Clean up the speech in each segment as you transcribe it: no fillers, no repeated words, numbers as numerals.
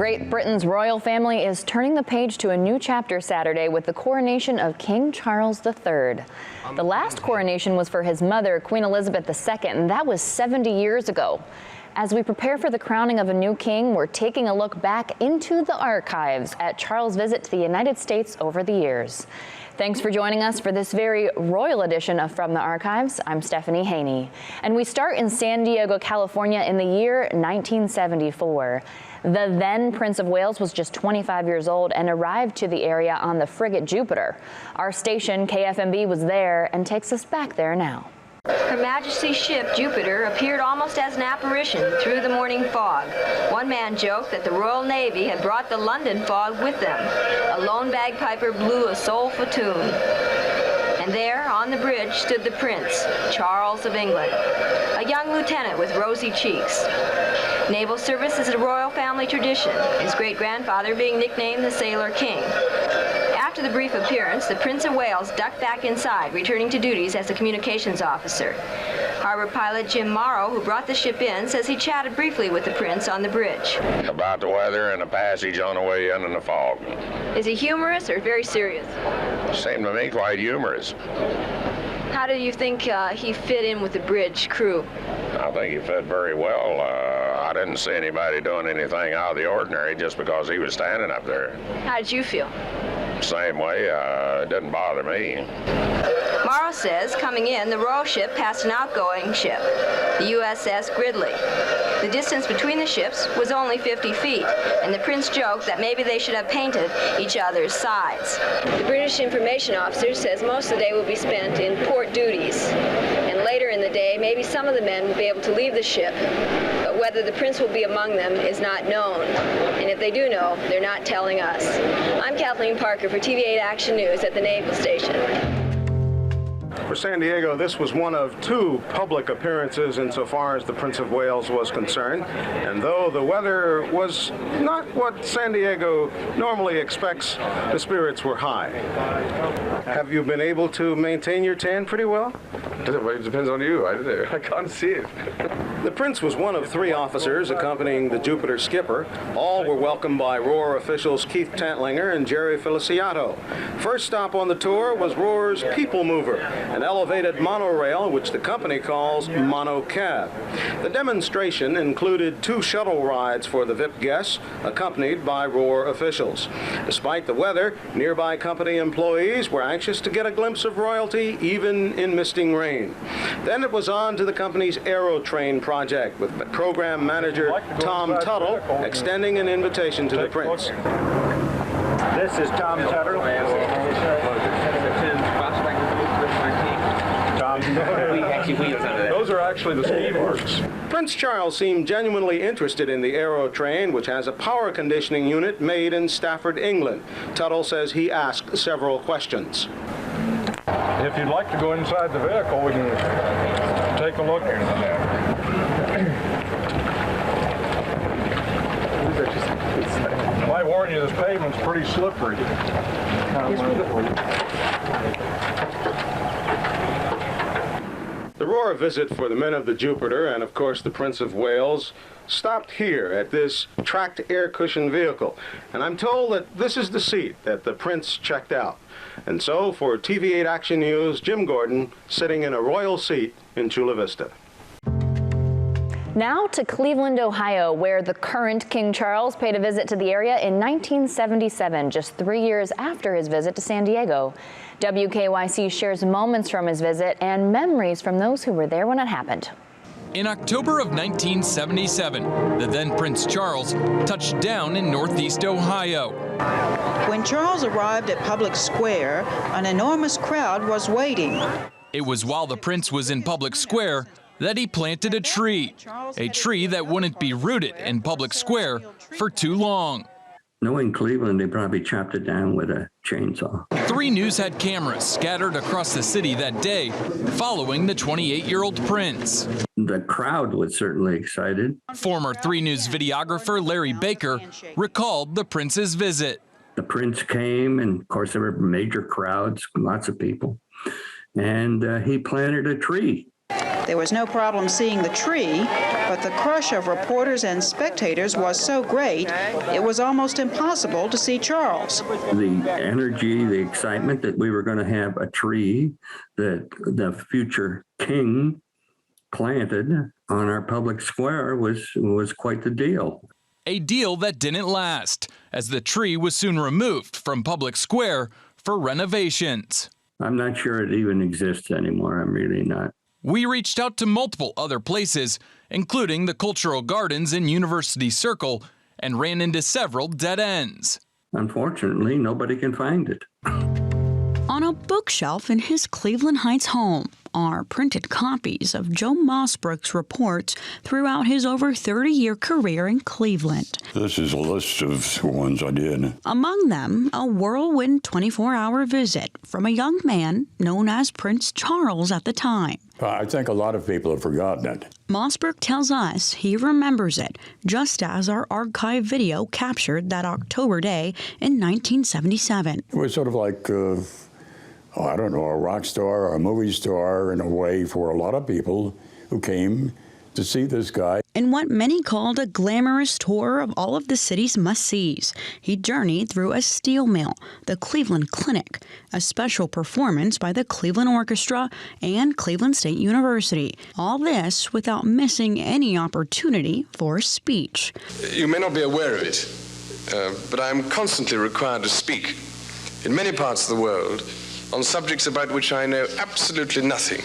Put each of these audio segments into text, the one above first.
Great Britain's royal family is turning the page to a new chapter Saturday with the coronation of King Charles III. The last coronation was for his mother, Queen Elizabeth II, and that was 70 years ago. As we prepare for the crowning of a new king, we're taking a look back into the archives at Charles' visit to the United States over the years. Thanks for joining us for this very royal edition of From the Archives. I'm Stephanie Haney. And we start in San Diego, California in the year 1974. The then Prince of Wales was just 25 years old and arrived to the area on the frigate Jupiter. Our station, KFMB, was there and takes us back there now. Her Majesty's ship, Jupiter, appeared almost as an apparition through the morning fog. One man joked that the Royal Navy had brought the London fog with them. A lone bagpiper blew a soulful tune. And there, on the bridge, stood the Prince, Charles of England, a young lieutenant with rosy cheeks. Naval service is a royal family tradition, his great-grandfather being nicknamed the Sailor King. After the brief appearance, the Prince of Wales ducked back inside, returning to duties as a communications officer. Harbor pilot Jim Morrow, who brought the ship in, says he chatted briefly with the Prince on the bridge. About the weather and the passage on the way in and the fog. Is he humorous or very serious? Seemed to me quite humorous. How do you think he fit in with the bridge crew? I think he fit very well. I didn't see anybody doing anything out of the ordinary just because he was standing up there. How did you feel? Same way, it didn't bother me. Morrow says, coming in, the royal ship passed an outgoing ship, the USS Gridley. The distance between the ships was only 50 feet, and the Prince joked that maybe they should have painted each other's sides. The British information officer says most of the day will be spent in port duties, and later in the day, maybe some of the men will be able to leave the ship, but whether the Prince will be among them is not known. And if they do know, they're not telling us. I'm Kathleen Parker for TV8 Action News at the Naval Station. For San Diego, this was one of two public appearances insofar as the Prince of Wales was concerned. And though the weather was not what San Diego normally expects, the spirits were high. Have you been able to maintain your tan pretty well? It depends on you. I can't see it. The Prince was one of three officers accompanying the Jupiter skipper. All were welcomed by Roar officials Keith Tantlinger and Jerry Feliciato. First stop on the tour was Roar's People Mover, an elevated monorail which the company calls Monocab. The demonstration included 2 shuttle rides for the VIP guests, accompanied by Roar officials. Despite the weather, nearby company employees were anxious to get a glimpse of royalty, even in misting rain. Then it was on to the company's Aerotrain project, with program manager Tom Tuttle extending an invitation to the Prince. This is Tom Tuttle. Those are actually the ski marks. Prince Charles seemed genuinely interested in the Aerotrain, which has a power conditioning unit made in Stafford, England. Tuttle says he asked several questions. If you'd like to go inside the vehicle, we can take a look. I warn you, this pavement's pretty slippery. The Roar visit for the men of the Jupiter and, of course, the Prince of Wales stopped here at this tracked air cushion vehicle. And I'm told that this is the seat that the Prince checked out. And so, for TV8 Action News, Jim Gordon, sitting in a royal seat in Chula Vista. Now to Cleveland, Ohio, where the current King Charles paid a visit to the area in 1977, just 3 years after his visit to San Diego. WKYC shares moments from his visit and memories from those who were there when it happened. In October of 1977, the then Prince Charles touched down in Northeast Ohio. When Charles arrived at Public Square, an enormous crowd was waiting. It was while the Prince was in Public Square that he planted a tree that wouldn't be rooted in Public Square for too long. Knowing Cleveland, they probably chopped it down with a chainsaw. 3 News had cameras scattered across the city that day following the 28-year-old Prince. The crowd was certainly excited. Former 3 News videographer Larry Baker recalled the Prince's visit. The Prince came, and of course there were major crowds, lots of people, and he planted a tree. There was no problem seeing the tree, but the crush of reporters and spectators was so great, it was almost impossible to see Charles. The energy, the excitement that we were going to have a tree that the future king planted on our public square was quite the deal. A deal that didn't last, as the tree was soon removed from public square for renovations. I'm not sure it even exists anymore. I'm really not. We reached out to multiple other places, including the Cultural Gardens in University Circle, and ran into several dead ends. Unfortunately, nobody can find it. On a bookshelf in his Cleveland Heights home are printed copies of Joe Mossberg's reports throughout his over 30-year career in Cleveland. This is a list of ones I did. Among them, a whirlwind 24-hour visit from a young man known as Prince Charles at the time. I think a lot of people have forgotten it. Mossberg tells us he remembers it, just as our archive video captured that October day in 1977. It was sort of like, I don't know, a rock star or a movie star in a way for a lot of people who came to see this guy. In what many called a glamorous tour of all of the city's must-sees, he journeyed through a steel mill, the Cleveland Clinic, a special performance by the Cleveland Orchestra, and Cleveland State University. All this without missing any opportunity for a speech. You may not be aware of it, but I am constantly required to speak in many parts of the world on subjects about which I know absolutely nothing.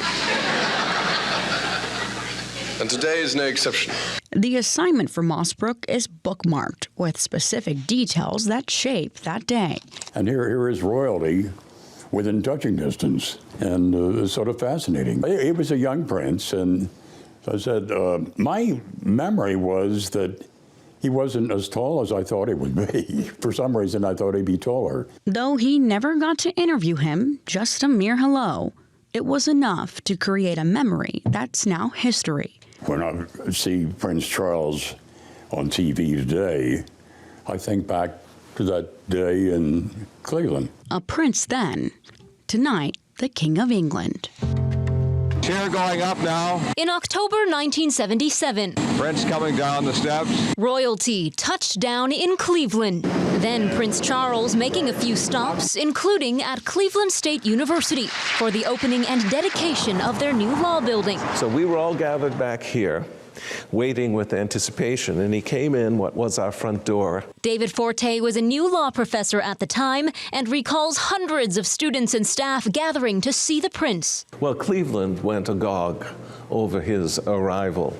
And today is no exception. The assignment for Mossberg is bookmarked with specific details that shape that day. And here is royalty within touching distance, and it's sort of fascinating. He was a young prince, and I said, my memory was that he wasn't as tall as I thought he would be. For some reason, I thought he'd be taller. Though he never got to interview him, just a mere hello, it was enough to create a memory that's now history. When I see Prince Charles on TV today, I think back to that day in Cleveland. A prince then, tonight, the King of England. Chair going up now. In October 1977, Prince coming down the steps. royalty touched down in Cleveland. Then Prince Charles making a few stops, including at Cleveland State University, for the opening and dedication of their new law building. So we were all gathered back here, waiting with anticipation, and he came in what was our front door. David Forte was a new law professor at the time and recalls hundreds of students and staff gathering to see the prince. Well, Cleveland went agog over his arrival,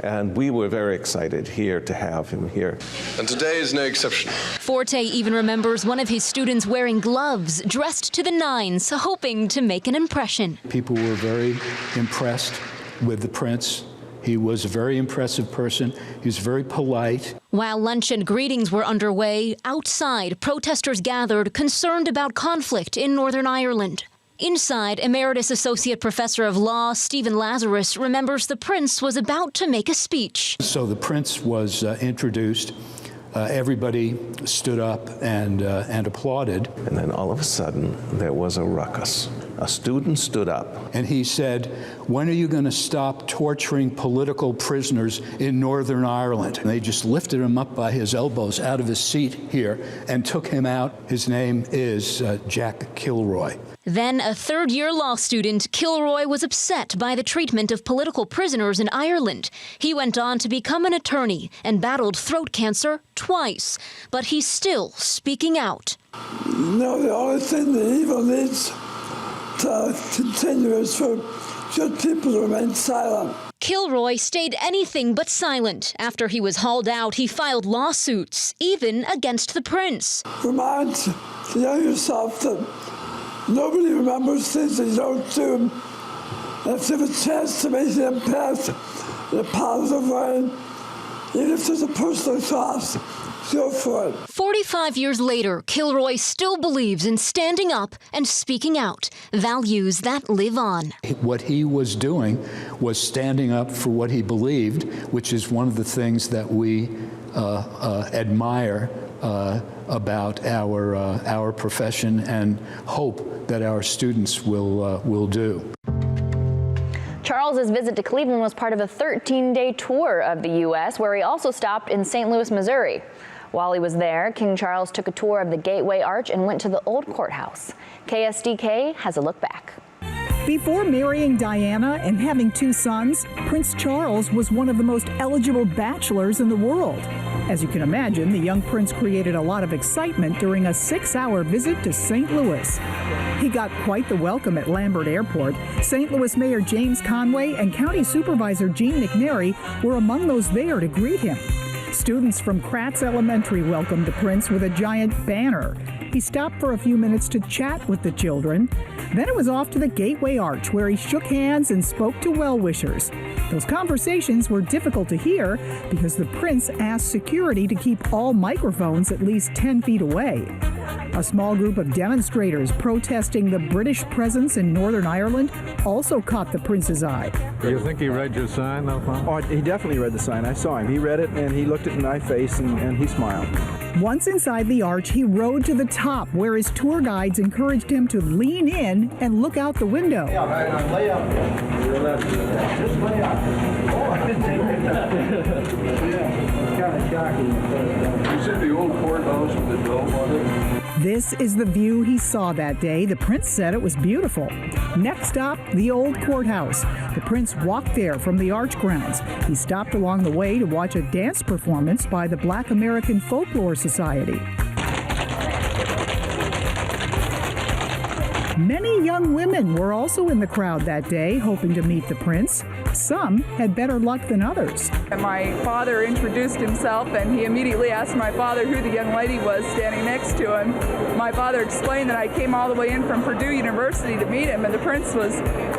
and we were very excited here to have him here. And today is no exception. Forte even remembers one of his students wearing gloves, dressed to the nines, hoping to make an impression. People were very impressed with the prince. He was a very impressive person. He was very polite. While lunch and greetings were underway, outside, protesters gathered, concerned about conflict in Northern Ireland. Inside, Emeritus Associate Professor of Law Stephen Lazarus remembers the prince was about to make a speech. So the prince was introduced. Everybody stood up and applauded. And then all of a sudden, there was a ruckus. A student stood up. And he said, "When are you going to stop torturing political prisoners in Northern Ireland?" And they just lifted him up by his elbows out of his seat here and took him out. His name is Jack Kilroy. Then a third-year law student, Kilroy was upset by the treatment of political prisoners in Ireland. He went on to become an attorney and battled throat cancer twice, but he's still speaking out. No, the only thing the evil needs to continue is for good people to remain silent. Kilroy stayed anything but silent. After he was hauled out, he filed lawsuits, even against the prince. Remind the younger self that nobody remembers things they don't do. And if you have a chance to make an impact in a positive way, even if there's a personal cost, go for it. 45 years later, Kilroy still believes in standing up and speaking out, values that live on. What he was doing was standing up for what he believed, which is one of the things that we admire about our profession and hope that our students will do. Charles's visit to Cleveland was part of a 13-day tour of the U.S., where he also stopped in St. Louis, Missouri. While he was there, King Charles took a tour of the Gateway Arch and went to the old courthouse. KSDK has a look back. Before marrying Diana and having 2 sons, Prince Charles was one of the most eligible bachelors in the world. As you can imagine, the young prince created a lot of excitement during a 6-hour visit to St. Louis. He got quite the welcome at Lambert Airport. St. Louis Mayor James Conway and County Supervisor Gene McNary were among those there to greet him. Students from Kratz Elementary welcomed the prince with a giant banner. He stopped for a few minutes to chat with the children. Then it was off to the Gateway Arch, where he shook hands and spoke to well-wishers. Those conversations were difficult to hear because the prince asked security to keep all microphones at least 10 feet away. A small group of demonstrators protesting the British presence in Northern Ireland also caught the prince's eye. Do you think he read your sign, though? Oh, he definitely read the sign. I saw him. He read it, and he looked at my face, and he smiled. Once inside the arch, he rode to the top, where his tour guides encouraged him to lean in and look out the window. Lay up. Just lay up. Oh, I didn't take it. It's kind of shocking. You said the old courthouse with the dome on it? This is the view he saw that day. The prince said it was beautiful. Next stop, the old courthouse. The prince walked there from the arch grounds. He stopped along the way to watch a dance performance by the Black American Folklore Society. Many young women were also in the crowd that day, hoping to meet the prince. Some had better luck than others. My father introduced himself, and he immediately asked my father who the young lady was standing next to him. My father explained that I came all the way in from Purdue University to meet him, and the prince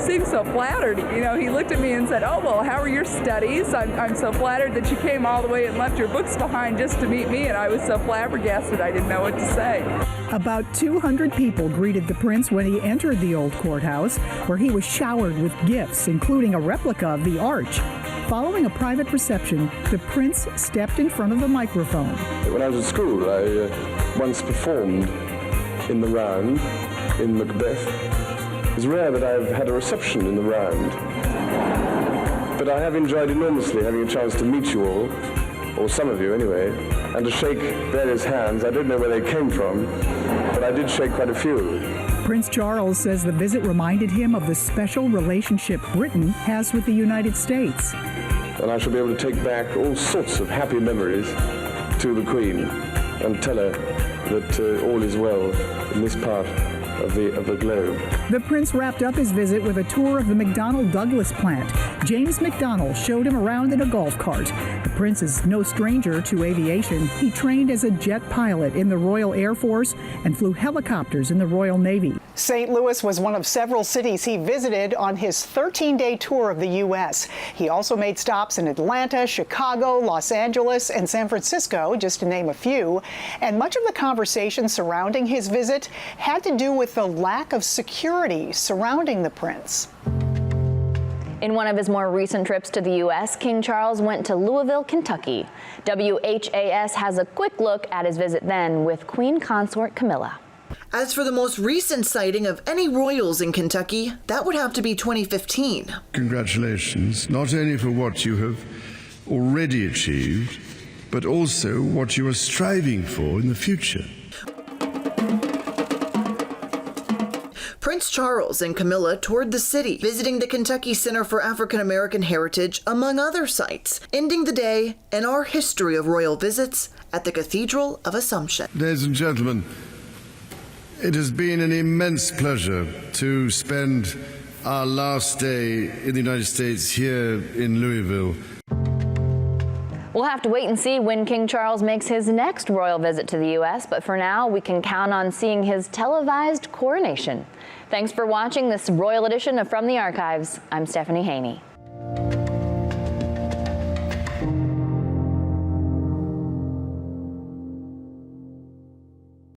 seemed so flattered. You know, he looked at me and said, "Oh, well, how are your studies? I'm so flattered that you came all the way and left your books behind just to meet me," and I was so flabbergasted I didn't know what to say. About 200 people greeted the prince when he entered the old courthouse, where he was showered with gifts, including a replica of the arch. Following a private reception, the prince stepped in front of the microphone. When I was at school, I once performed in the round in Macbeth. It's rare that I've had a reception in the round, but I have enjoyed enormously having a chance to meet you all, or some of you anyway, and to shake various hands. I don't know where they came from, but I did shake quite a few. Prince Charles says the visit reminded him of the special relationship Britain has with the United States. And I shall be able to take back all sorts of happy memories to the Queen and tell her that all is well in this part of the globe. The prince wrapped up his visit with a tour of the McDonnell Douglas plant. James McDonnell showed him around in a golf cart. The prince is no stranger to aviation. He trained as a jet pilot in the Royal Air Force and flew helicopters in the Royal Navy. St. Louis was one of several cities he visited on his 13-day tour of the U.S. He also made stops in Atlanta, Chicago, Los Angeles, and San Francisco, just to name a few. And much of the conversation surrounding his visit had to do with the lack of security surrounding the prince. In one of his more recent trips to the U.S., King Charles went to Louisville, Kentucky. WHAS has a quick look at his visit then with Queen Consort Camilla. As for the most recent sighting of any royals in Kentucky, that would have to be 2015. Congratulations, not only for what you have already achieved, but also what you are striving for in the future. Prince Charles and Camilla toured the city, visiting the Kentucky Center for African American Heritage, among other sites, ending the day in our history of royal visits at the Cathedral of Assumption. Ladies and gentlemen, it has been an immense pleasure to spend our last day in the United States here in Louisville. We'll have to wait and see when King Charles makes his next royal visit to the U.S., but for now, we can count on seeing his televised coronation. Thanks for watching this royal edition of From the Archives. I'm Stephanie Haney.